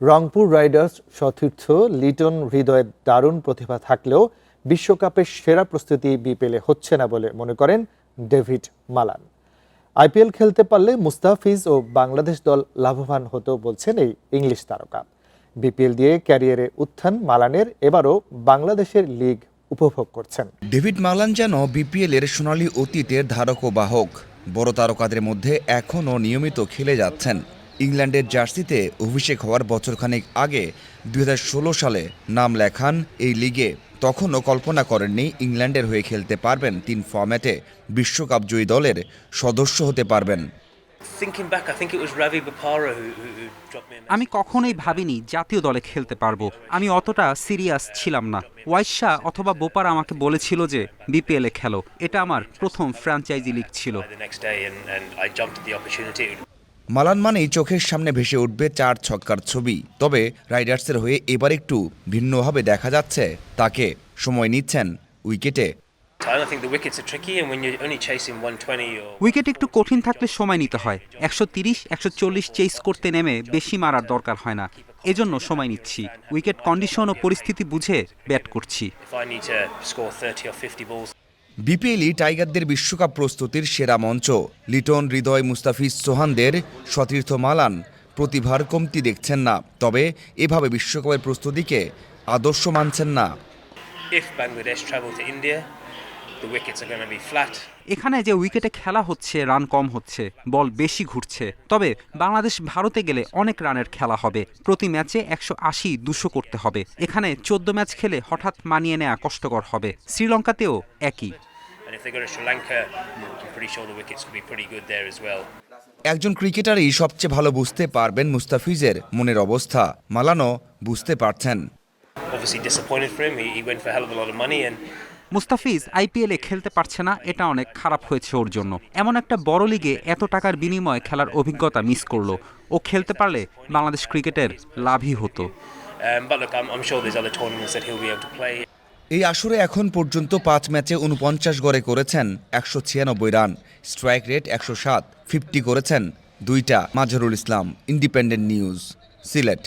Rangpur Riders সতীর্থ লিটন হৃদয়ের দারুণ প্রতিভা থাকলেও বিশ্বকাপের সেরা প্রস্তুতি বিপিএলে হচ্ছে না বলে মনে করেন ডেভিড মালান। আইপিএল খেলতে পারলে মুস্তাফিজ ও বাংলাদেশ দল লাভবান হতো বলছেন এই ইংলিশ তারকা। বিপিএল দিয়ে ক্যারিয়ারে উত্থান মালানের, এবারও বাংলাদেশের লিগ উপভোগ করছেন। ডেভিড মালান যেন বিপিএল এর সোনালী অতীতের ধারক ও বাহক। বড় তারকাদের মধ্যে এখনও নিয়মিত খেলে যাচ্ছেন। ইংল্যান্ডের জার্সিতে অভিষেক হওয়ার বছরখানেক আগে 2016 সালে নাম লেখান এই লিগে। তখনও কল্পনা করেননি ইংল্যান্ডের হয়ে খেলতে পারবেন, 3 ফরম্যাটে বিশ্বকাপ জয়ী দলের সদস্য হতে পারবেন। আমি কখনোই ভাবিনি জাতীয় দলে খেলতে পারবো। আমি অতটা সিরিয়াস ছিলাম না। ওয়াইশা অথবা বোপার আমাকে বলেছিল যে বিপিএলে খেলো। এটা আমার প্রথম ফ্র্যাঞ্চাইজি লিগ ছিল। মালান মানেই চোখের সামনে ভেসে উঠবে 4 ছক্কার ছবি। তবে রাইডার্সের হয়ে এবার একটু ভিন্নভাবে দেখা যাচ্ছে তাকে। সময় নিচ্ছেন উইকেটে। উইকেট একটু কঠিন থাকলে সময় নিতে হয়। 130-140 চেস করতে নেমে বেশি মারার দরকার হয় না, এজন্য সময় নিচ্ছি। উইকেট কন্ডিশন ও পরিস্থিতি বুঝে ব্যাট করছি। বিপিএলই টাইগারদের বিশ্বকাপ প্রস্তুতির সেরা মঞ্চ। লিটন, হৃদয়, মুস্তাফিজ, সোহানদের সতীর্থ মালান প্রতিভার কমতি দেখছেন না। তবে এভাবে বিশ্বকাপের প্রস্তুতিকে আদর্শ মানছেন না। এখানে যে উইকেটে খেলা হচ্ছে, রান কম হচ্ছে, বল বেশি ঘুরছে। তবে বাংলাদেশ ভারতে গেলে অনেক রানের খেলা হবে। প্রতি ম্যাচে 180-200 করতে হবে। এখানে 14 ম্যাচ খেলে হঠাৎ মানিয়ে নেওয়া কষ্টকর হবে। শ্রীলঙ্কাতেও একই। একজন ক্রিকেটারই সবচেয়ে ভালো বুঝতে পারবেন মুস্তাফিজের মনের অবস্থা। মালানও বুঝতে পারছেন। মুস্তাফিজ আইপিএলে খেলতে পারছে না, এটা অনেক খারাপ হয়েছে ওর জন্য। এমন একটা বড় লিগে এত টাকার বিনিময়ে খেলার অভিজ্ঞতা মিস করলো। ও খেলতে পারলে বাংলাদেশ ক্রিকেটের লাভই হতো। এই আসরে এখন পর্যন্ত 5 ম্যাচে 49 গড়ে করেছেন 196 রান, স্ট্রাইক রেট 107, 50 করেছেন 2টা। Mazharul Islam, independent news, Sylhet.